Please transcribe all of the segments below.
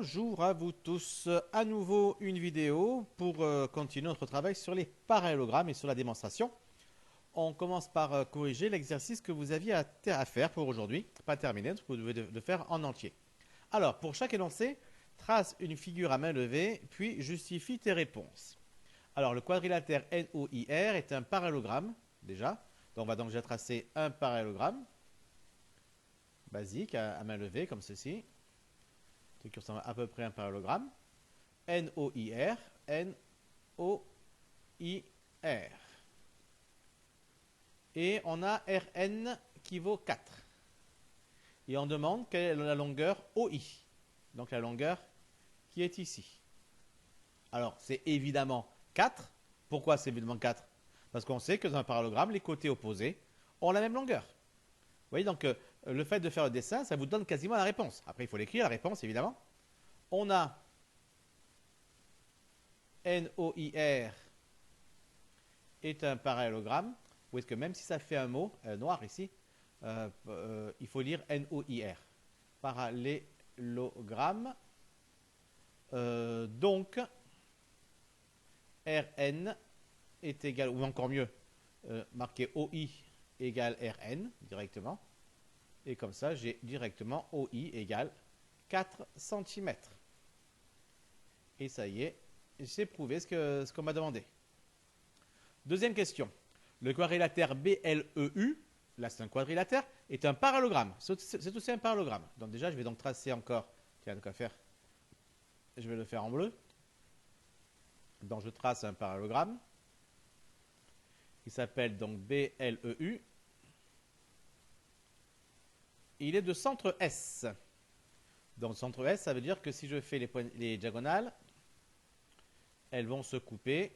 Bonjour à vous tous, à nouveau une vidéo pour continuer notre travail sur les parallélogrammes et sur la démonstration. On commence par corriger l'exercice que vous aviez à faire pour aujourd'hui, pas terminé, donc vous devez le faire en entier. Alors, pour chaque énoncé, trace une figure à main levée, puis justifie tes réponses. Alors, le quadrilatère NOIR est un parallélogramme, déjà. Donc, on va donc déjà tracer un parallélogramme basique à main levée, comme ceci. Qui ressemble à peu près à un parallélogramme. NOIR, NOIR. Et on a RN qui vaut 4. Et on demande quelle est la longueur OI. Donc la longueur qui est ici. Alors c'est évidemment 4. Pourquoi c'est évidemment 4? Parce qu'on sait que dans un parallélogramme, les côtés opposés ont la même longueur. Vous voyez, donc le fait de faire le dessin, ça vous donne quasiment la réponse. Après, il faut l'écrire, la réponse, évidemment. On a NOIR est un parallélogramme. Vous voyez que même si ça fait un mot noir ici, il faut lire NOIR. Parallélogramme. Donc, RN est égal, ou encore mieux, marqué OI égale RN directement. Et comme ça, j'ai directement OI égale 4 cm. Et ça y est, j'ai prouvé ce qu'on m'a demandé. Deuxième question. Le quadrilatère BLEU, là c'est un quadrilatère, est un parallélogramme. C'est aussi un parallélogramme. Donc déjà, je vais donc tracer encore. Tiens, de quoi faire. Je vais le faire en bleu. Donc je trace un parallélogramme qui s'appelle donc BLEU. Il est de centre S. Donc centre S, ça veut dire que si je fais les diagonales, elles vont se couper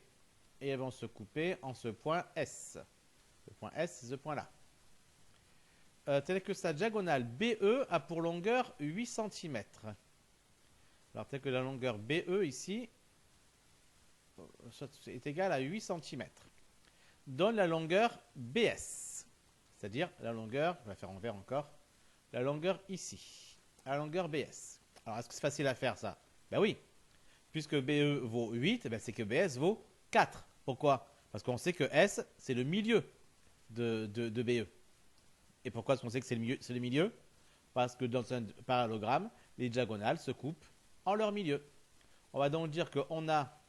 et elles vont se couper en ce point S. Le point S, c'est ce point-là. Tel que sa diagonale BE a pour longueur 8 cm. Alors tel que la longueur BE ici est égale à 8 cm. Donne la longueur BS. C'est-à-dire la longueur, je vais la faire en vert encore, la longueur ici. La longueur BS. Alors est-ce que c'est facile à faire ça? Ben oui. Puisque BE vaut 8, ben c'est que BS vaut 4. Pourquoi? Parce qu'on sait que S, c'est le milieu de BE. Et pourquoi est-ce qu'on sait que c'est le milieu? Parce que dans un parallélogramme, les diagonales se coupent en leur milieu. On va donc dire qu'on a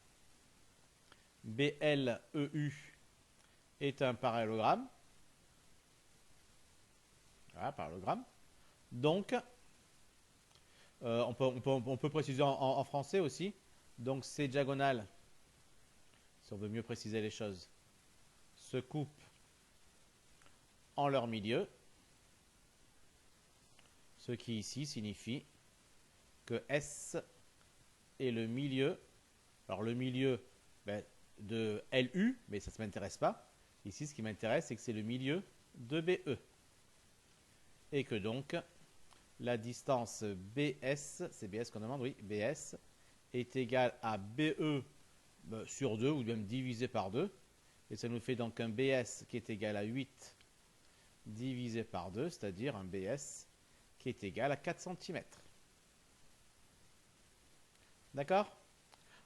BLEU est un parallélogramme. Voilà, parallélogramme. Donc, on peut préciser en français aussi. Donc, ces diagonales, si on veut mieux préciser les choses, se coupent en leur milieu. Ce qui ici signifie que S est le milieu. Alors, le milieu de LU, mais ça ne m'intéresse pas. Ici, ce qui m'intéresse, c'est que c'est le milieu de BE. Et que donc, la distance BS, c'est BS qu'on demande, oui, BS, est égale à BE sur 2, ou même divisé par 2. Et ça nous fait donc un BS qui est égal à 8 divisé par 2, c'est-à-dire un BS qui est égal à 4 cm. D'accord?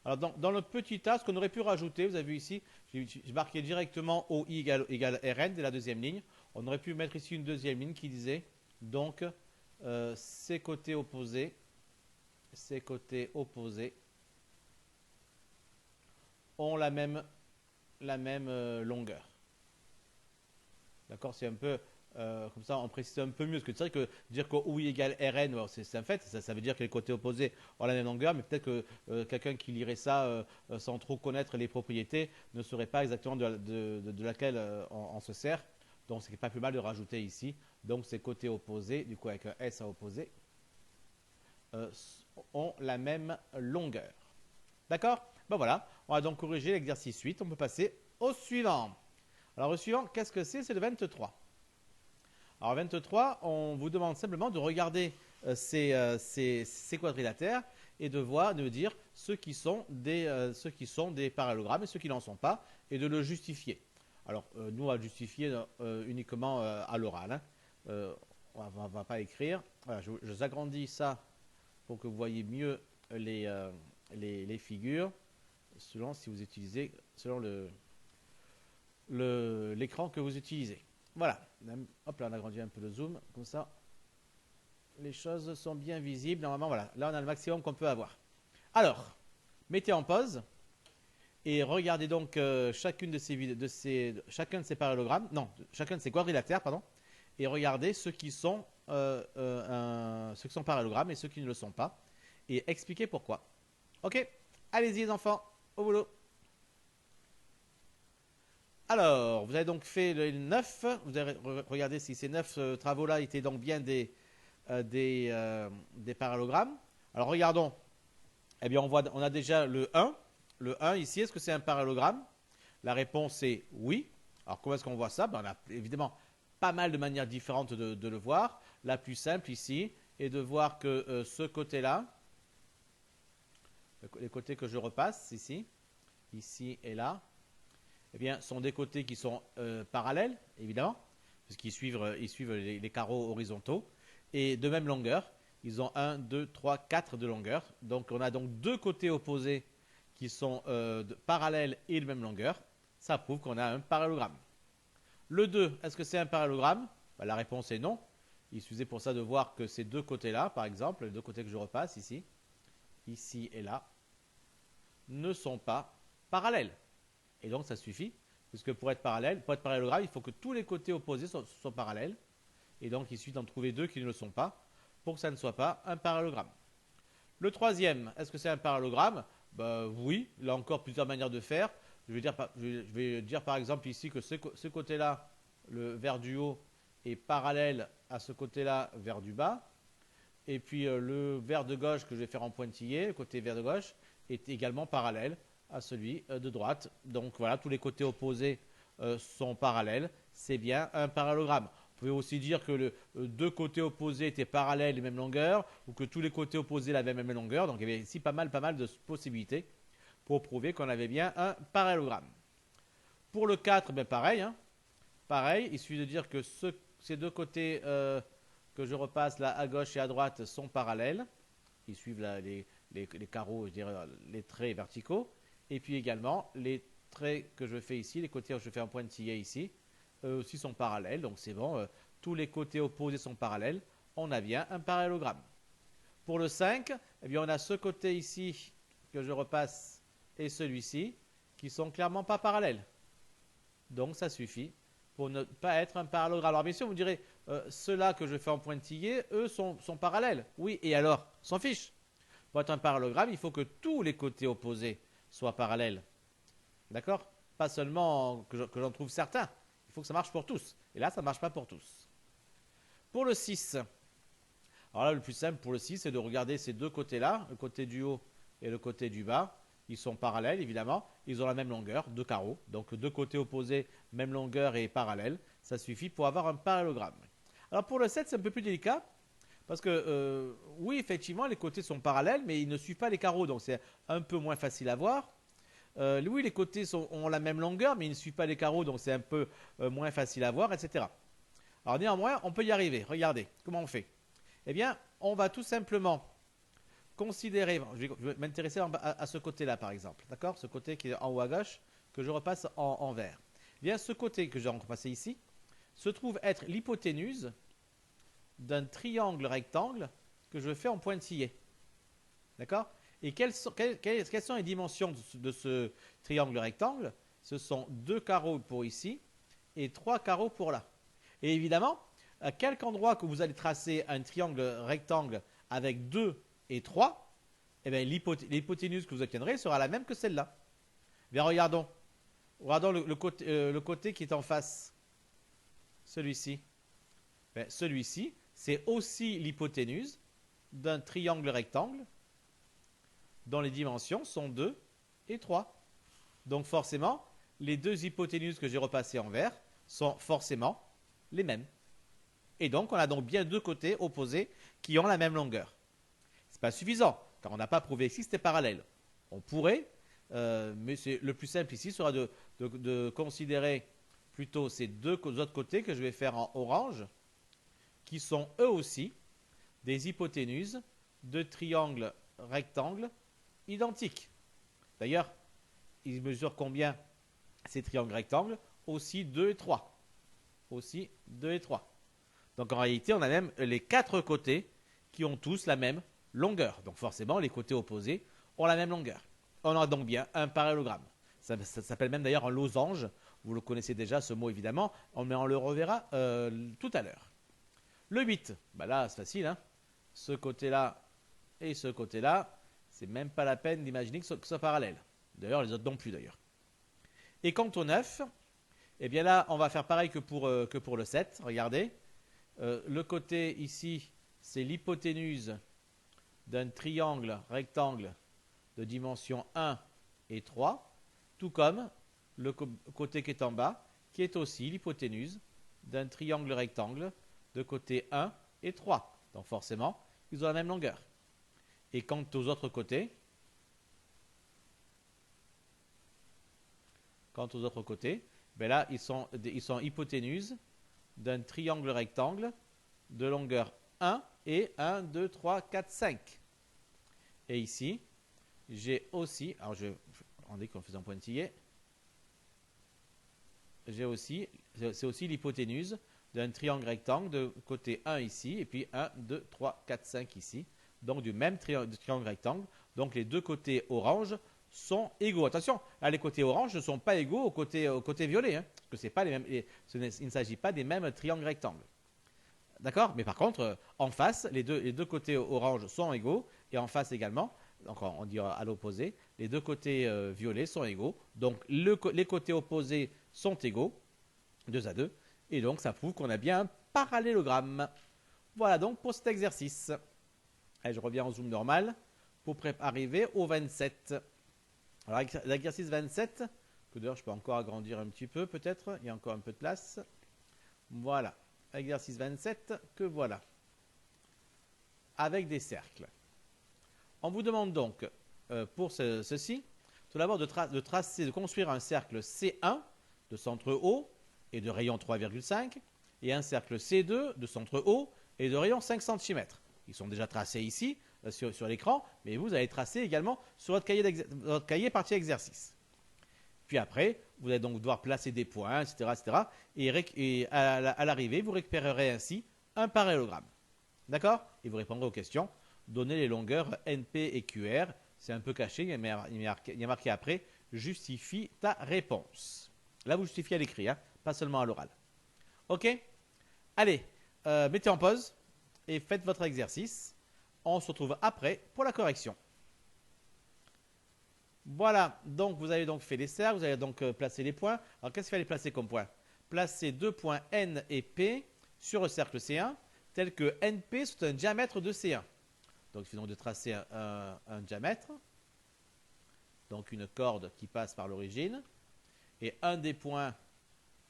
Alors dans le petit tas, ce qu'on aurait pu rajouter, vous avez vu ici, j'ai marqué directement OI égale RN dès la deuxième ligne. On aurait pu mettre ici une deuxième ligne qui disait donc ces côtés opposés ont la même longueur. D'accord? C'est un peu comme ça, on précise un peu mieux. Parce que c'est vrai que dire que OI égale RN, c'est un fait. Ça veut dire que les côtés opposés ont la même longueur. Mais peut-être que quelqu'un qui lirait ça sans trop connaître les propriétés ne saurait pas exactement de laquelle on se sert. Donc, c'est pas plus mal de rajouter ici. Donc, ces côtés opposés, du coup, avec un S à opposer, ont la même longueur. D'accord? Ben voilà. On va donc corriger l'exercice 8. On peut passer au suivant. Alors, le suivant, qu'est-ce que c'est? C'est le 23. Alors, 23, on vous demande simplement de regarder ces quadrilatères et de dire ceux qui sont des parallélogrammes et ceux qui n'en sont pas, et de le justifier. Alors, nous, on va le justifier uniquement à l'oral. Hein. On ne va pas écrire. Voilà, je agrandis ça pour que vous voyez mieux les figures selon si vous utilisez, selon l'écran que vous utilisez. Voilà. Hop là, on agrandit un peu le zoom, comme ça, les choses sont bien visibles. Normalement, voilà. Là, on a le maximum qu'on peut avoir. Alors, mettez en pause et regardez donc chacun de ces parallélogrammes, non, chacun de ces quadrilatères, pardon, et regardez ceux qui sont parallélogrammes et ceux qui ne le sont pas, et expliquez pourquoi. Ok, allez-y les enfants, au boulot. Alors, vous avez donc fait le 9, vous avez regardé si ces 9 travaux-là étaient donc bien des parallélogrammes. Alors regardons, eh bien on a déjà le 1. Le 1 ici, est-ce que c'est un parallélogramme? La réponse est oui. Alors comment est-ce qu'on voit ça? On a évidemment pas mal de manières différentes de le voir. La plus simple ici est de voir que ce côté-là, les côtés que je repasse ici et là, eh bien, sont des côtés qui sont parallèles, évidemment, puisqu'ils suivent les carreaux horizontaux, et de même longueur. Ils ont 1, 2, 3, 4 de longueur. Donc on a donc deux côtés opposés qui sont parallèles et de même longueur. Ça prouve qu'on a un parallélogramme. Le 2, est-ce que c'est un parallélogramme? La réponse est non. Il suffisait pour ça de voir que ces deux côtés-là, par exemple, les deux côtés que je repasse ici et là, ne sont pas parallèles. Et donc ça suffit, puisque pour être parallélogramme, il faut que tous les côtés opposés soient parallèles. Et donc il suffit d'en trouver deux qui ne le sont pas, pour que ça ne soit pas un parallélogramme. Le troisième, est-ce que c'est un parallélogramme? Oui, là encore plusieurs manières de faire. Je vais dire par exemple ici que ce côté-là, le vers du haut, est parallèle à ce côté-là, vers du bas. Et puis le vers de gauche que je vais faire en pointillé, le côté vers de gauche, est également parallèle à celui de droite. Donc voilà, tous les côtés opposés sont parallèles. C'est bien un parallélogramme. Vous pouvez aussi dire que deux côtés opposés étaient parallèles et même longueur, ou que tous les côtés opposés avaient la même longueur. Donc il y avait ici pas mal de possibilités pour prouver qu'on avait bien un parallélogramme. Pour le 4, pareil. Pareil, il suffit de dire que ces deux côtés que je repasse là à gauche et à droite sont parallèles. Ils suivent les carreaux, je dirais, les traits verticaux. Et puis également, les traits que je fais ici, les côtés que je fais en pointillé ici, eux aussi sont parallèles. Donc c'est bon, tous les côtés opposés sont parallèles. On a bien un parallélogramme. Pour le 5, eh bien, on a ce côté ici que je repasse et celui-ci qui sont clairement pas parallèles. Donc ça suffit pour ne pas être un parallélogramme. Alors bien sûr, vous direz, ceux-là que je fais en pointillé, eux sont parallèles. Oui, et alors, s'en fiche. Pour être un parallélogramme, il faut que tous les côtés opposés soient parallèles. D'accord? Pas seulement que j'en trouve certains. Il faut que ça marche pour tous. Et là, ça ne marche pas pour tous. Pour le 6, alors là, le plus simple pour le 6, c'est de regarder ces deux côtés-là, le côté du haut et le côté du bas. Ils sont parallèles, évidemment. Ils ont la même longueur, deux carreaux. Donc, deux côtés opposés, même longueur et parallèles. Ça suffit pour avoir un parallélogramme. Alors, pour le 7, c'est un peu plus délicat. Parce que, oui, effectivement, les côtés sont parallèles, mais ils ne suivent pas les carreaux. Donc, c'est un peu moins facile à voir. Oui, les côtés ont la même longueur, mais ils ne suivent pas les carreaux. Donc, c'est un peu moins facile à voir, etc. Alors, néanmoins, on peut y arriver. Regardez, comment on fait? Eh bien, on va tout simplement considérer, je vais m'intéresser à ce côté-là par exemple, d'accord? Ce côté qui est en haut à gauche, que je repasse en vert. Eh bien, ce côté que j'ai repassé ici, se trouve être l'hypoténuse d'un triangle rectangle que je fais en pointillé. D'accord? Et quelles sont les dimensions de ce triangle rectangle? Ce sont 2 carreaux pour ici et 3 carreaux pour là. Et évidemment, à quelque endroit que vous allez tracer un triangle rectangle avec 2 et 3, eh bien, l'hypoténuse que vous obtiendrez sera la même que celle-là. Bien, regardons le côté qui est en face. Celui-ci. Celui-ci, c'est aussi l'hypoténuse d'un triangle rectangle dont les dimensions sont 2 et 3. Donc forcément, les deux hypoténuses que j'ai repassées en vert sont forcément les mêmes. Et donc, on a donc bien deux côtés opposés qui ont la même longueur. Ce n'est pas suffisant, car on n'a pas prouvé ici que c'était parallèle. On pourrait, mais le plus simple ici sera de considérer plutôt ces deux autres côtés que je vais faire en orange, qui sont eux aussi des hypoténuses de triangles rectangles identiques. D'ailleurs, ils mesurent combien ces triangles rectangles? Aussi 2 et 3. Aussi 2 et 3. Donc en réalité, on a même les 4 côtés qui ont tous la même longueur. Donc forcément, les côtés opposés ont la même longueur. On aura donc bien un parallélogramme. Ça s'appelle même d'ailleurs un losange. Vous le connaissez déjà, ce mot évidemment, mais on le reverra tout à l'heure. Le 8, bah là c'est facile. Hein. Ce côté-là et ce côté-là, c'est même pas la peine d'imaginer que ce soit parallèle. D'ailleurs, les autres non plus d'ailleurs. Et quant au 9, eh bien là, on va faire pareil que pour le 7. Regardez. Le côté ici, c'est l'hypoténuse d'un triangle rectangle de dimension 1 et 3, tout comme le côté qui est en bas, qui est aussi l'hypoténuse d'un triangle rectangle de côté 1 et 3. Donc forcément, ils ont la même longueur. Et quant aux autres côtés, ben là, ils sont hypoténuses d'un triangle rectangle de longueur 1 et 1, 2, 3, 4, 5. Et ici, j'ai aussi, alors on dit qu'on faisait un pointillé, c'est aussi l'hypoténuse d'un triangle rectangle de côté 1 ici, et puis 1, 2, 3, 4, 5 ici. Donc du même triangle rectangle. Donc les deux côtés orange sont égaux. Attention, là, les côtés orange ne sont pas égaux aux côtés violets, hein, parce que c'est pas les mêmes, il ne s'agit pas des mêmes triangles rectangles. D'accord? Mais par contre, en face, les deux côtés orange sont égaux, et en face également, donc on dit à l'opposé, les deux côtés violets sont égaux. Donc les côtés opposés sont égaux, 2 à 2, et donc ça prouve qu'on a bien un parallélogramme. Voilà donc pour cet exercice. Allez, je reviens en zoom normal pour arriver au 27. Alors l'exercice 27, que d'ailleurs je peux encore agrandir un petit peu peut-être, il y a encore un peu de place. Voilà, exercice 27 que voilà, avec des cercles. On vous demande donc pour ceci, tout d'abord de construire un cercle C1 de centre O et de rayon 3,5 et un cercle C2 de centre O et de rayon 5 cm. Ils sont déjà tracés ici sur l'écran, mais vous allez tracer également sur votre cahier partie exercice. Puis après, vous allez donc devoir placer des points, etc. Et à l'arrivée, vous récupérerez ainsi un parallélogramme. D'accord? Et vous répondrez aux questions. Donnez les longueurs NP et QR. C'est un peu caché, il y a marqué après. Justifie ta réponse. Là, vous justifiez à l'écrit, hein, pas seulement à l'oral. Ok? Allez, mettez en pause et faites votre exercice. On se retrouve après pour la correction. Voilà, donc vous avez donc fait les cercles, vous avez donc placé les points. Alors qu'est-ce qu'il fallait placer comme point? Placez deux points N et P sur le cercle C1, tel que NP c'est un diamètre de C1. Donc il suffit donc de tracer un diamètre, donc une corde qui passe par l'origine, et un des points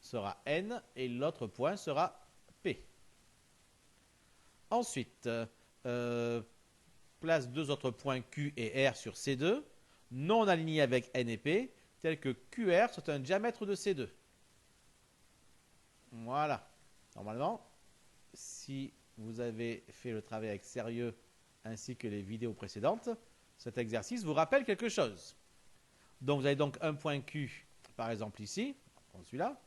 sera N et l'autre point sera P. Ensuite, place deux autres points Q et R sur C2, non alignés avec N et P, tels que QR soit un diamètre de C2. Voilà. Normalement, si vous avez fait le travail avec sérieux ainsi que les vidéos précédentes, cet exercice vous rappelle quelque chose. Donc vous avez donc un point Q, par exemple ici, celui-là,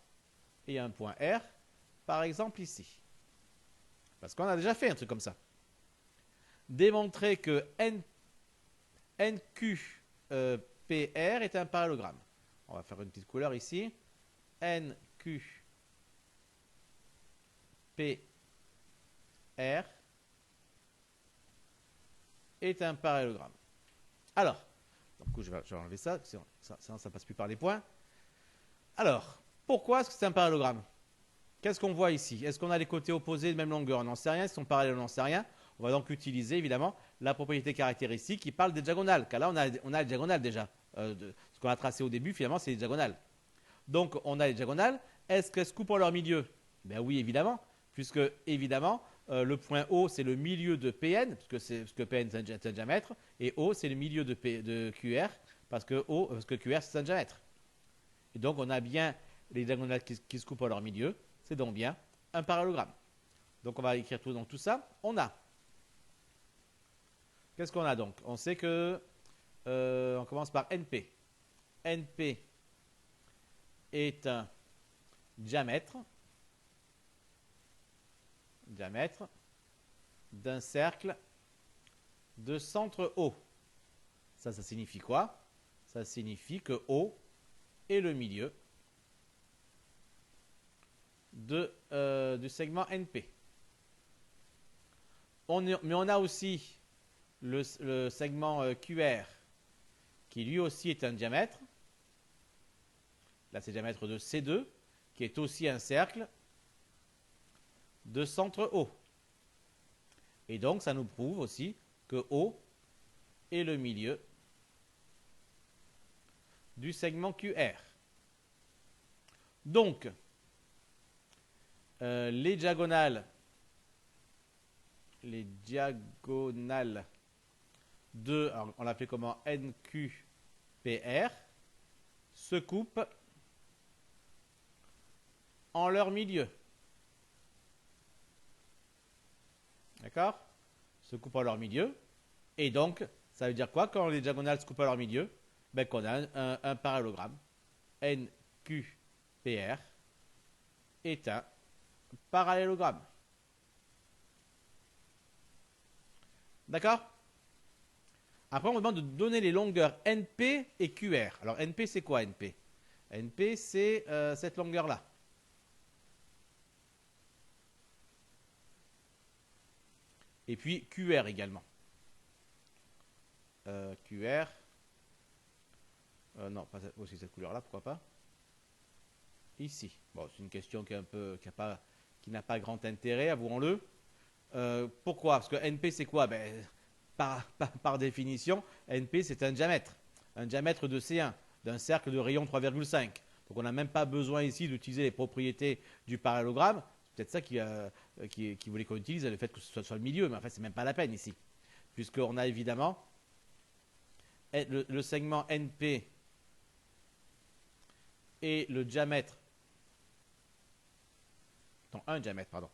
et un point R, par exemple ici. Parce qu'on a déjà fait un truc comme ça. Démontrer que NQ PR est un parallélogramme. On va faire une petite couleur ici. NQ PR est un parallélogramme. Alors, donc, je vais enlever ça, sinon ça ne passe plus par les points. Alors, pourquoi est-ce que c'est un parallélogramme? Qu'est-ce qu'on voit ici? Est-ce qu'on a les côtés opposés de même longueur? On n'en sait rien. Est-ce qu'ils sont parallèles? On n'en sait rien. On va donc utiliser évidemment la propriété caractéristique qui parle des diagonales. Car là, on a les diagonales déjà. Ce qu'on a tracé au début, finalement, c'est les diagonales. Donc, on a les diagonales. Est-ce qu'elles se coupent en leur milieu? Ben oui, évidemment. Puisque, évidemment, le point O, c'est le milieu de PN, parce que PN, c'est un diamètre. Et O, c'est le milieu de QR, parce que QR, c'est un diamètre. Et donc, on a bien les diagonales qui se coupent en leur milieu. C'est donc bien un parallélogramme. Donc, on va écrire tout ça. On a Qu'est-ce qu'on a donc? On sait que on commence par NP. NP est un diamètre d'un cercle de centre O. Ça signifie quoi? Ça signifie que O est le milieu du segment NP. Mais on a aussi le segment QR qui lui aussi est un diamètre. Là, c'est le diamètre de C2 qui est aussi un cercle de centre O. Et donc, ça nous prouve aussi que O est le milieu du segment QR. Donc, les diagonales de, on l'appelait comment, NQPR, se coupent en leur milieu. D'accord? Se coupent en leur milieu. Et donc, ça veut dire quoi quand les diagonales se coupent en leur milieu? Ben, qu'on a un parallélogramme. NQPR est un parallélogramme. D'accord? Après, on me demande de donner les longueurs NP et QR. Alors, NP, c'est quoi NP? NP, c'est cette longueur-là. Et puis QR également. QR. Non, pas aussi cette couleur-là, pourquoi pas? Ici. Bon, c'est une question qui n'a pas grand intérêt, avouons-le. Pourquoi? Parce que NP, c'est quoi? Ben, par définition, NP, c'est un diamètre de C1, d'un cercle de rayon 3,5. Donc, on n'a même pas besoin ici d'utiliser les propriétés du parallélogramme. C'est peut-être ça qui voulait qu'on utilise, le fait que ce soit le milieu, mais en fait, c'est même pas la peine ici. Puisqu'on a évidemment le segment NP et le diamètre. Non, un diamètre, pardon.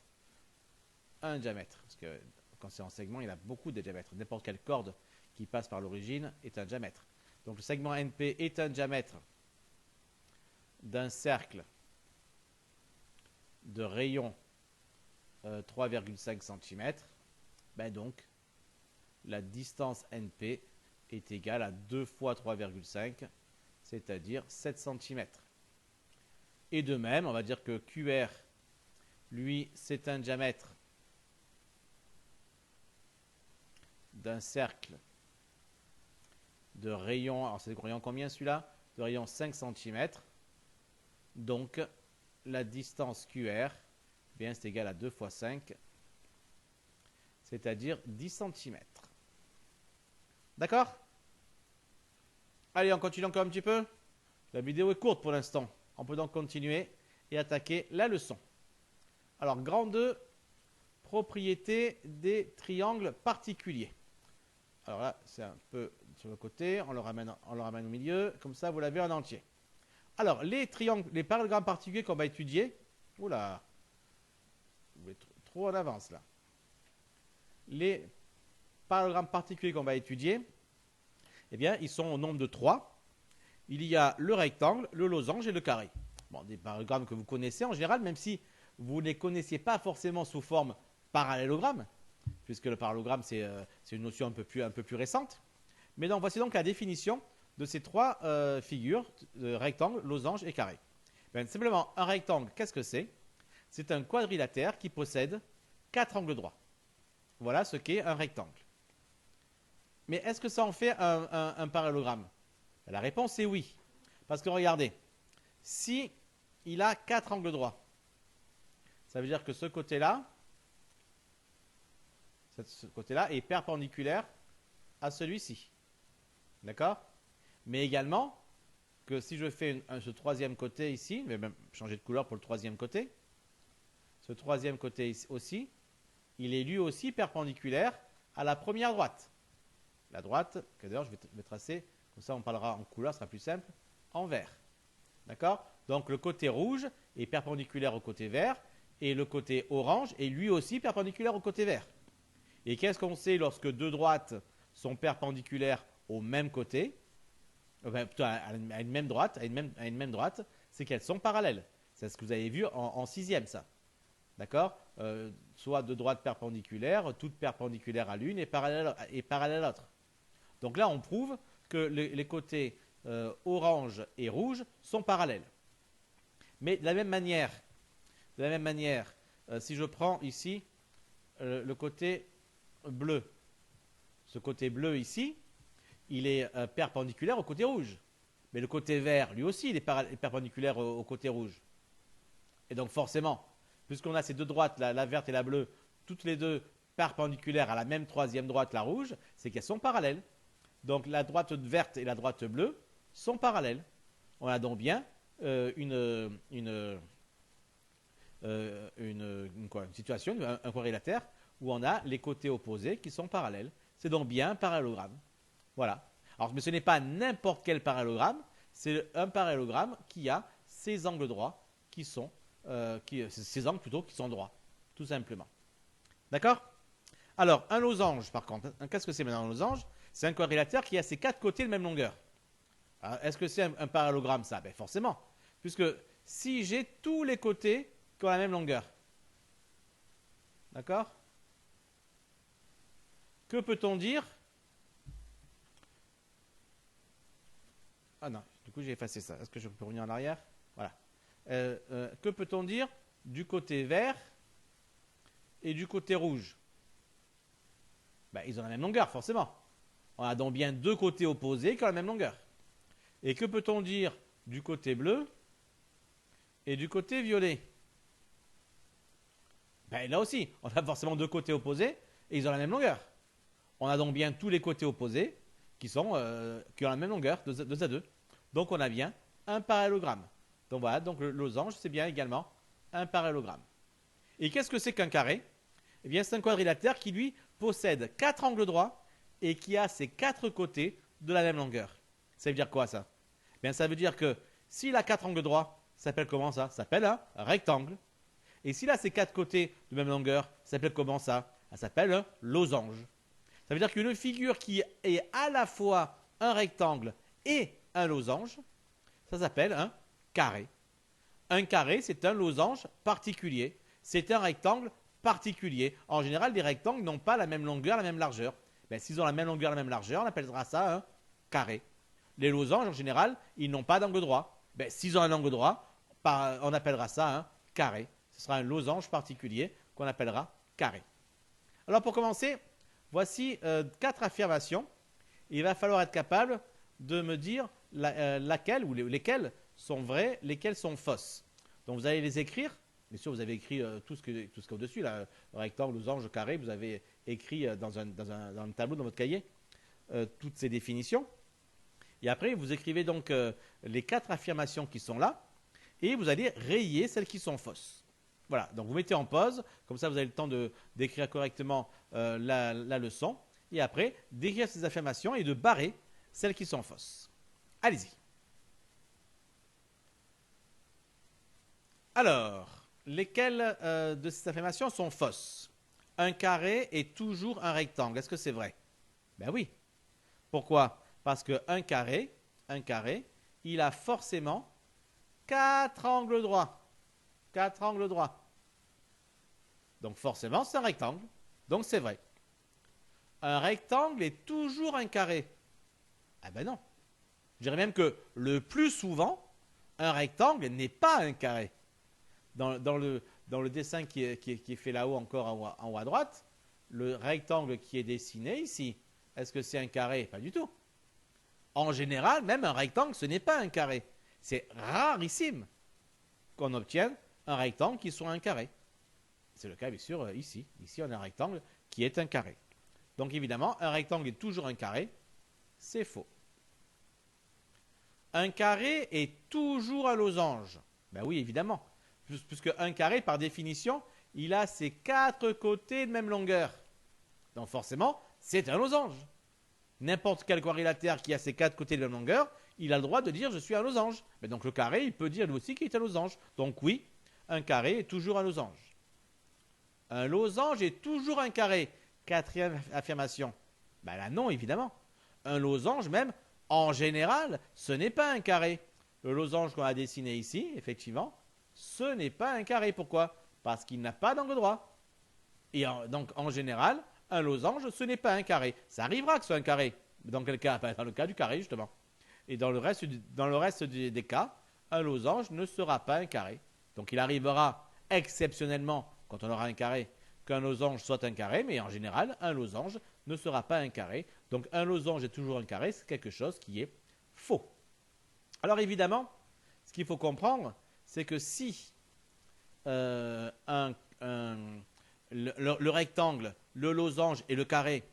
Un diamètre. Parce que quand c'est en segment, il y a beaucoup de diamètres. N'importe quelle corde qui passe par l'origine est un diamètre. Donc le segment NP est un diamètre d'un cercle de rayon 3,5 cm. Ben donc, la distance NP est égale à 2 fois 3,5, c'est-à-dire 7 cm. Et de même, on va dire que QR, lui, c'est un diamètre d'un cercle de rayon, alors c'est de rayon combien celui-là? De rayon 5 cm. Donc, la distance QR, bien, c'est égal à 2 fois 5, c'est-à-dire 10 cm. D'accord? Allez, on continue encore un petit peu. La vidéo est courte pour l'instant. On peut donc continuer et attaquer la leçon. Alors, grand 2, propriété des triangles particuliers. Alors là, c'est un peu sur le côté, on le ramène au milieu, comme ça vous l'avez en entier. Alors, les parallélogrammes particuliers qu'on va étudier, oula, vous êtes trop en avance là. Les parallélogrammes particuliers qu'on va étudier, eh bien, ils sont au nombre de 3. Il y a le rectangle, le losange et le carré. Bon, des parallélogrammes que vous connaissez en général, même si vous ne les connaissiez pas forcément sous forme parallélogramme, puisque le parallélogramme, c'est une notion un peu plus récente. Mais donc, voici donc la définition de ces 3 figures, rectangle, losange et carré. Bien, simplement, un rectangle, qu'est-ce que c'est? C'est un quadrilatère qui possède 4 angles droits. Voilà ce qu'est un rectangle. Mais est-ce que ça en fait un parallélogramme? La réponse est oui. Parce que regardez, si il a 4 angles droits, ça veut dire que ce côté-là est perpendiculaire à celui-ci. D'accord? Mais également, que si je fais ce troisième côté ici, je vais même changer de couleur pour le troisième côté, ce troisième côté aussi, il est lui aussi perpendiculaire à la première droite. La droite, que d'ailleurs je vais tracer, comme ça on parlera en couleur, ce sera plus simple, en vert. D'accord? Donc le côté rouge est perpendiculaire au côté vert, et le côté orange est lui aussi perpendiculaire au côté vert. Et qu'est-ce qu'on sait lorsque deux droites sont perpendiculaires au même côté, enfin, plutôt à une même droite, à une même droite, c'est qu'elles sont parallèles. C'est ce que vous avez vu en sixième, ça. D'accord, soit deux droites perpendiculaires, toutes perpendiculaires à l'une et parallèles à l'autre. Donc là, on prouve que les côtés orange et rouge sont parallèles. Mais de la même manière, si je prends ici le côté bleu, ce côté bleu ici, il est perpendiculaire au côté rouge. Mais le côté vert, lui aussi, il est perpendiculaire au côté rouge. Et donc forcément, puisqu'on a ces deux droites, la verte et la bleue, toutes les deux perpendiculaires à la même troisième droite, la rouge, c'est qu'elles sont parallèles. Donc la droite verte et la droite bleue sont parallèles. On a donc bien une situation, un quadrilatère, où on a les côtés opposés qui sont parallèles. C'est donc bien un parallélogramme. Voilà. Alors, mais ce n'est pas n'importe quel parallélogramme, c'est un parallélogramme qui a ces angles droits qui sont, ces angles plutôt qui sont droits, tout simplement. D'accord? Alors, un losange, par contre, qu'est-ce que c'est maintenant un losange? C'est un quadrilatère qui a ses quatre côtés de même longueur. Est-ce que c'est un parallélogramme, ça? Ben forcément, puisque si j'ai tous les côtés qui ont la même longueur, d'accord? Que peut-on dire? Ah non, du coup j'ai effacé ça. Est-ce que je peux revenir en arrière? Voilà. Que peut-on dire du côté vert et du côté rouge? Ben, ils ont la même longueur, forcément. On a donc bien deux côtés opposés qui ont la même longueur. Et que peut-on dire du côté bleu et du côté violet? Ben, là aussi, on a forcément deux côtés opposés et ils ont la même longueur. On a donc bien tous les côtés opposés qui ont la même longueur, 2 à 2. Donc on a bien un parallélogramme. Donc voilà, donc le losange, c'est bien également un parallélogramme. Et qu'est-ce que c'est qu'un carré? Eh bien, c'est un quadrilatère qui, lui, possède 4 angles droits et qui a ses 4 côtés de la même longueur. Ça veut dire quoi, ça? Eh bien, ça veut dire que s'il a 4 angles droits, ça s'appelle comment ça? Ça s'appelle un rectangle. Et s'il a ses 4 côtés de même longueur, ça s'appelle comment ça? Ça s'appelle un losange. Ça veut dire qu'une figure qui est à la fois un rectangle et un losange, ça s'appelle un carré. Un carré, c'est un losange particulier. C'est un rectangle particulier. En général, les rectangles n'ont pas la même longueur, la même largeur. Mais s'ils ont la même longueur, la même largeur, on appellera ça un carré. Les losanges, en général, ils n'ont pas d'angle droit. Mais s'ils ont un angle droit, on appellera ça un carré. Ce sera un losange particulier qu'on appellera carré. Alors pour commencer, voici 4 affirmations. Il va falloir être capable de me dire laquelle ou lesquelles sont vraies, lesquelles sont fausses. Donc vous allez les écrire. Bien sûr, vous avez écrit tout ce qu'il y a au-dessus, là, rectangle, losange, carré. Vous avez écrit dans un tableau, dans votre cahier, toutes ces définitions. Et après, vous écrivez donc les 4 affirmations qui sont là. Et vous allez rayer celles qui sont fausses. Voilà, donc vous mettez en pause, comme ça vous avez le temps d'écrire correctement la leçon, et après d'écrire ces affirmations et de barrer celles qui sont fausses. Allez-y. Alors, lesquelles de ces affirmations sont fausses? Un carré est toujours un rectangle, est-ce que c'est vrai? Ben oui. Pourquoi? Parce qu'un carré, il a forcément 4 angles droits. 4 angles droits. Donc forcément, c'est un rectangle. Donc c'est vrai. Un rectangle est toujours un carré. Ah ben non. Je dirais même que le plus souvent, un rectangle n'est pas un carré. Dans le dessin qui est fait là-haut, encore en haut à droite, le rectangle qui est dessiné ici, est-ce que c'est un carré? Pas du tout. En général, même un rectangle, ce n'est pas un carré. C'est rarissime qu'on obtienne un rectangle qui soit un carré. C'est le cas, bien sûr, ici. Ici, on a un rectangle qui est un carré. Donc, évidemment, un rectangle est toujours un carré. C'est faux. Un carré est toujours un losange. Ben oui, évidemment. Puisque un carré, par définition, il a ses 4 côtés de même longueur. Donc, forcément, c'est un losange. N'importe quel quadrilatère qui a ses 4 côtés de même longueur, il a le droit de dire « je suis un losange ». Mais donc, le carré, il peut dire lui aussi qu'il est un losange. Donc, oui, un carré est toujours un losange. Un losange est toujours un carré. 4e affirmation. Ben là, non, évidemment. Un losange, même, en général, ce n'est pas un carré. Le losange qu'on a dessiné ici, effectivement, ce n'est pas un carré. Pourquoi? Parce qu'il n'a pas d'angle droit. Et donc, en général, un losange, ce n'est pas un carré. Ça arrivera que ce soit un carré. Dans quel cas? Ben, dans le cas du carré, justement. Et dans le reste des cas, un losange ne sera pas un carré. Donc, il arrivera exceptionnellement, quand on aura un carré, qu'un losange soit un carré, mais en général, un losange ne sera pas un carré. Donc, un losange est toujours un carré, c'est quelque chose qui est faux. Alors, évidemment, ce qu'il faut comprendre, c'est que si le rectangle, le losange et le carré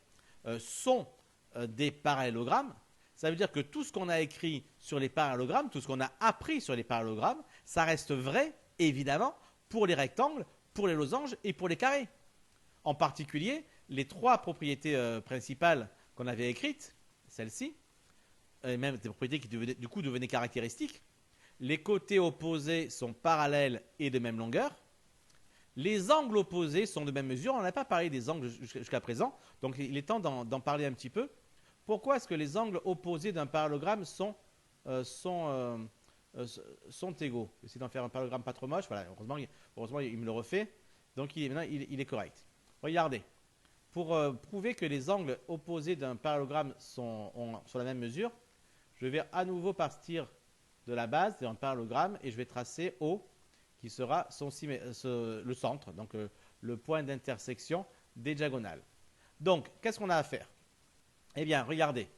sont des parallélogrammes, ça veut dire que tout ce qu'on a écrit sur les parallélogrammes, tout ce qu'on a appris sur les parallélogrammes, ça reste vrai, évidemment, pour les rectangles, pour les losanges et pour les carrés. En particulier, les trois propriétés principales qu'on avait écrites, celles-ci, et même des propriétés qui du coup devenaient caractéristiques, les côtés opposés sont parallèles et de même longueur. Les angles opposés sont de même mesure. On n'a pas parlé des angles jusqu'à présent, donc il est temps d'en parler un petit peu. Pourquoi est-ce que les angles opposés d'un parallélogramme sont égaux? J'essaie d'en faire un parallélogramme pas trop moche. Voilà, heureusement il me le refait. Donc maintenant, il est correct. Regardez. Pour prouver que les angles opposés d'un parallélogramme sont la même mesure, je vais à nouveau partir de la base d'un parallélogramme et je vais tracer O qui sera le centre, donc le point d'intersection des diagonales. Donc, qu'est-ce qu'on a à faire? Eh bien, regardez,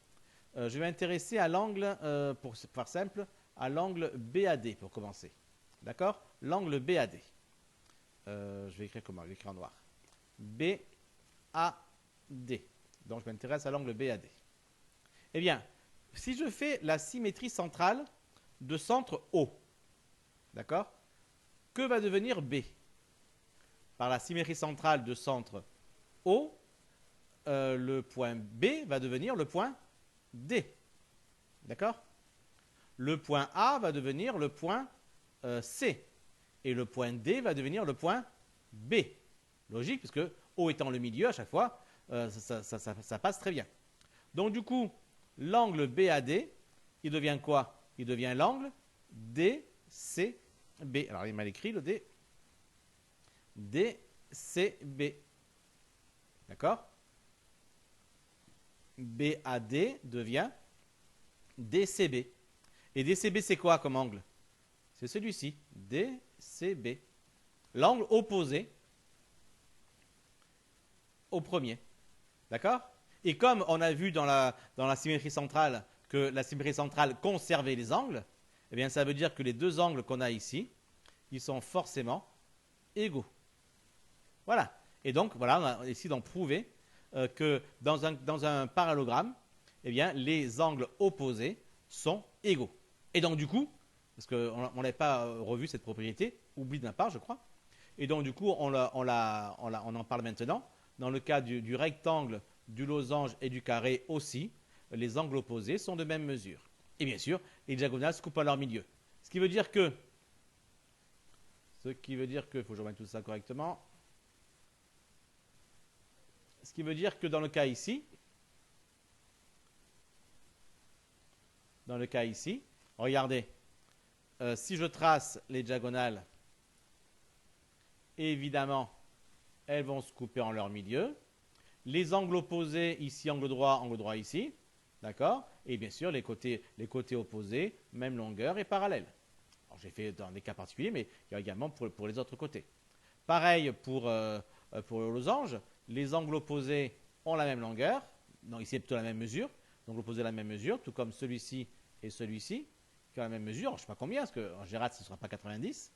je vais m'intéresser à l'angle, pour faire simple, à l'angle BAD pour commencer. D'accord? L'angle BAD. Je vais écrire comment? Je vais écrire en noir. BAD. Donc, je m'intéresse à l'angle BAD. Eh bien, si je fais la symétrie centrale de centre O, d'accord? Que va devenir B? Par la symétrie centrale de centre O, le point B va devenir le point D. D'accord? Le point A va devenir le point C. Et le point D va devenir le point B. Logique, puisque O étant le milieu à chaque fois, ça passe très bien. Donc du coup, l'angle BAD, il devient quoi? Il devient l'angle DCB. Alors il est mal écrit le D. DCB. D'accord? BAD devient DCB. Et DCB, c'est quoi comme angle? C'est celui-ci, DCB. L'angle opposé au premier. D'accord? Et comme on a vu dans la symétrie centrale que la symétrie centrale conservait les angles, eh bien ça veut dire que les deux angles qu'on a ici, ils sont forcément égaux. Voilà. Et donc, voilà, on a essayé d'en prouver que dans un parallélogramme, eh bien, les angles opposés sont égaux. Et donc, du coup, parce qu'on n'avait pas revu cette propriété, oubli de ma part, je crois, et donc, du coup, on en parle maintenant. Dans le cas du rectangle, du losange et du carré aussi, les angles opposés sont de même mesure. Et bien sûr, les diagonales se coupent à leur milieu. Ce qui veut dire que, il faut que je remette tout ça correctement. Ce qui veut dire que dans le cas ici, regardez, si je trace les diagonales, évidemment, elles vont se couper en leur milieu. Les angles opposés, ici, angle droit ici, d'accord? Et bien sûr, les côtés opposés, même longueur et parallèle. Alors, j'ai fait dans des cas particuliers, mais il y a également pour les autres côtés. Pareil pour le losange, les angles opposés ont la même longueur, donc ici, c'est plutôt la même mesure, donc l'opposé a la même mesure, tout comme celui-ci et celui-ci, qui ont la même mesure. Alors, je ne sais pas combien, parce qu'en général, ce ne sera pas 90,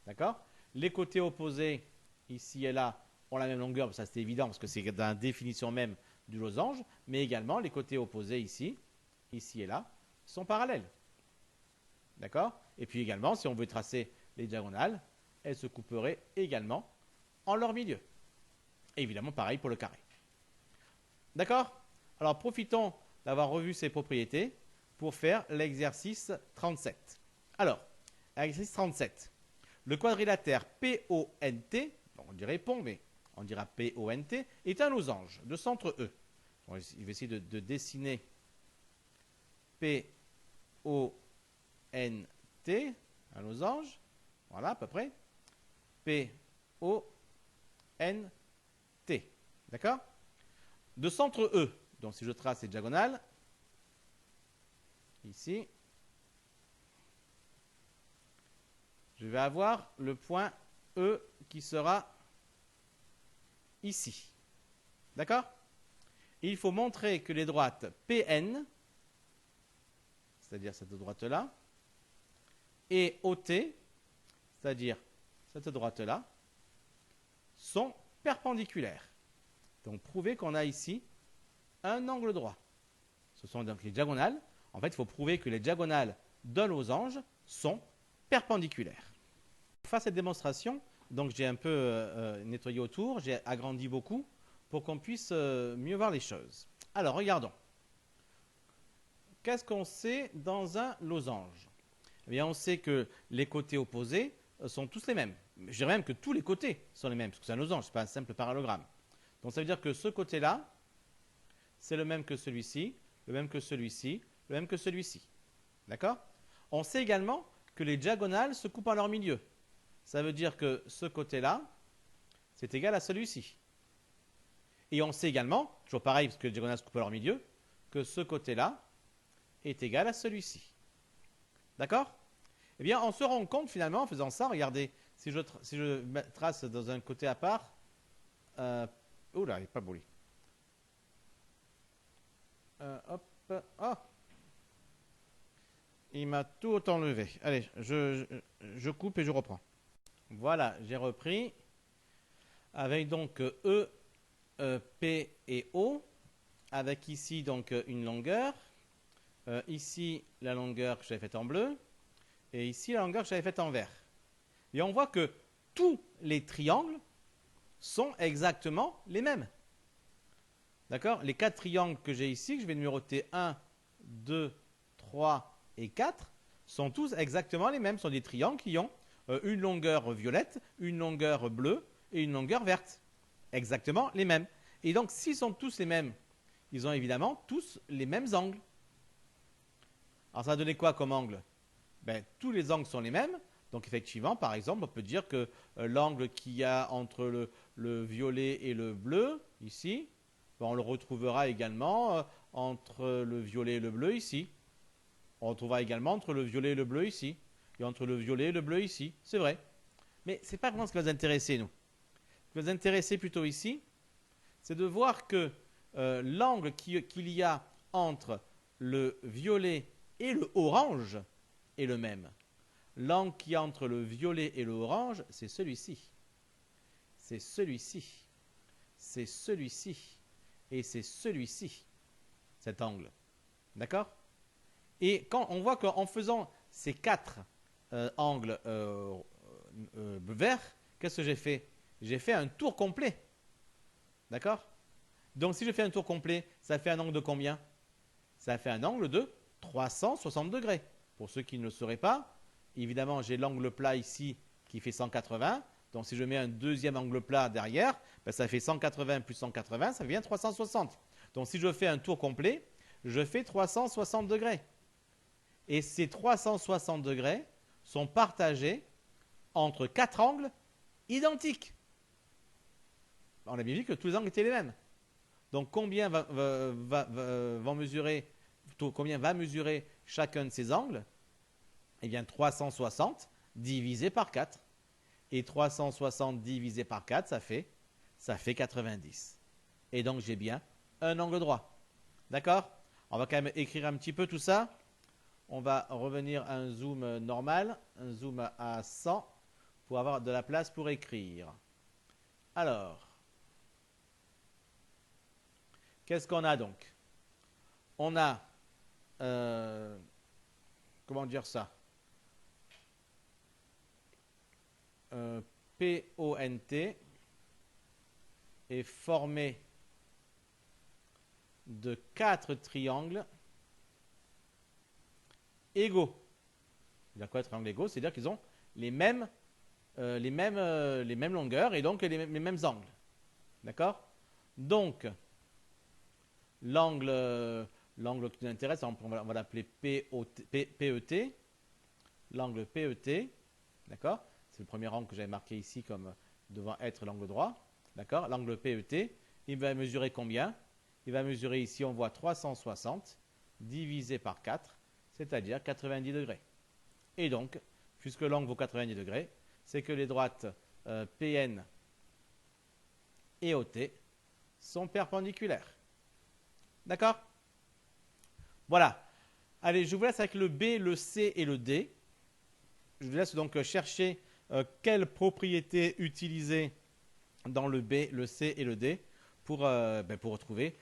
d'accord? Les côtés opposés, ici et là, ont la même longueur, ça c'est évident, parce que c'est dans la définition même du losange, mais également les côtés opposés ici et là, sont parallèles. D'accord? Et puis également, si on veut tracer les diagonales, elles se couperaient également en leur milieu. Et évidemment, pareil pour le carré. D'accord? Alors, profitons d'avoir revu ces propriétés pour faire l'exercice 37. Alors, l'exercice 37. Le quadrilatère PONT, bon, on dirait pont, mais on dira PONT, est un losange de centre E Bon, je vais essayer de dessiner P-O-N-T, un losange. Voilà, à peu près. P-O-N-T. D'accord? De centre E. Donc, si je trace les diagonales, ici, je vais avoir le point E qui sera ici. D'accord? Il faut montrer que les droites PN, c'est-à-dire cette droite-là, et OT, c'est-à-dire cette droite-là, sont perpendiculaires. Donc, prouver qu'on a ici un angle droit. Ce sont donc les diagonales. En fait, il faut prouver que les diagonales d'un losange sont perpendiculaires. Pour faire cette démonstration, donc j'ai un peu nettoyé autour, j'ai agrandi beaucoup pour qu'on puisse mieux voir les choses. Alors, regardons. Qu'est-ce qu'on sait dans un losange? Eh bien, on sait que les côtés opposés sont tous les mêmes. Je dirais même que tous les côtés sont les mêmes, parce que c'est un losange, ce n'est pas un simple parallélogramme. Donc, ça veut dire que ce côté-là, c'est le même que celui-ci, le même que celui-ci, le même que celui-ci. D'accord? On sait également que les diagonales se coupent en leur milieu. Ça veut dire que ce côté-là, c'est égal à celui-ci. Et on sait également, toujours pareil, parce que les diagonales se coupent en leur milieu, que ce côté-là est égal à celui-ci. D'accord? Eh bien, on se rend compte finalement en faisant ça, regardez, si je trace dans un côté à part, oula, il n'est pas beau lui. Hop, oh, il m'a tout enlevé. Allez, je coupe et je reprends. Voilà, j'ai repris. Avec donc E, P et O. Avec ici donc une longueur. Ici la longueur que j'avais faite en bleu. Et ici la longueur que j'avais faite en vert. Et on voit que tous les triangles sont exactement les mêmes. D'accord? Les 4 triangles que j'ai ici, que je vais numéroter 1, 2, 3 et 4, sont tous exactement les mêmes. Ce sont des triangles qui ont une longueur violette, une longueur bleue et une longueur verte. Exactement les mêmes. Et donc, s'ils sont tous les mêmes, ils ont évidemment tous les mêmes angles. Alors, ça va donner quoi comme angle? Ben, tous les angles sont les mêmes. Donc, effectivement, par exemple, on peut dire que l'angle qu'il y a entre le violet et le bleu, ici, ben, on le retrouvera également entre le violet et le bleu, ici. On retrouvera également entre le violet et le bleu, ici. Et entre le violet et le bleu, ici. C'est vrai. Mais ce n'est pas vraiment ce qui va nous intéresser, nous. Ce qui va nous intéresser plutôt ici, c'est de voir que l'angle qu'il y a entre le violet et le orange est le même. L'angle qu'il y a entre le violet et le orange, c'est celui-ci. C'est celui-ci. C'est celui-ci. Et c'est celui-ci. Cet angle. D'accord? Et quand on voit qu'en faisant ces 4 angles verts, qu'est-ce que j'ai fait? J'ai fait un tour complet. D'accord? Donc si je fais un tour complet, ça fait un angle de combien? Ça fait un angle de 360 degrés. Pour ceux qui ne le sauraient pas, évidemment, j'ai l'angle plat ici qui fait 180. Donc si je mets un deuxième angle plat derrière, ben, ça fait 180 plus 180, ça devient 360. Donc si je fais un tour complet, je fais 360 degrés. Et ces 360 degrés sont partagés entre 4 angles identiques. On a bien vu que tous les angles étaient les mêmes. Donc combien va mesurer chacun de ces angles? Eh bien 360 divisé par 4. Et 360 divisé par 4, ça fait 90. Et donc j'ai bien un angle droit. D'accord? On va quand même écrire un petit peu tout ça. On va revenir à un zoom normal, un zoom à 100 pour avoir de la place pour écrire. Alors, qu'est-ce qu'on a donc? On a, comment dire ça? PONT est formé de 4 triangles égaux. C'est-à-dire quoi, triangles égaux? C'est-à-dire qu'ils ont les mêmes longueurs et donc les mêmes angles. D'accord? Donc, l'angle qui nous intéresse, on va l'appeler PET, l'angle PET, d'accord? C'est le premier angle que j'avais marqué ici comme devant être l'angle droit, d'accord? L'angle PET, il va mesurer combien? Il va mesurer ici, on voit 360 divisé par 4, c'est-à-dire 90 degrés. Et donc, puisque l'angle vaut 90 degrés, c'est que les droites PN et OT sont perpendiculaires. D'accord? Voilà. Allez, je vous laisse avec le B, le C et le D. Je vous laisse donc chercher quelles propriétés utiliser dans le B, le C et le D pour retrouver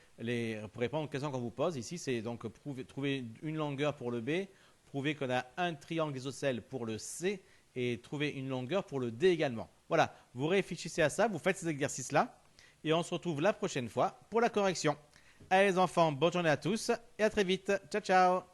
pour répondre aux questions qu'on vous pose. Ici, c'est donc trouver une longueur pour le B, prouver qu'on a un triangle isocèle pour le C et trouver une longueur pour le D également. Voilà, vous réfléchissez à ça, vous faites ces exercices-là et on se retrouve la prochaine fois pour la correction. Allez les enfants, bonne journée à tous et à très vite. Ciao, ciao.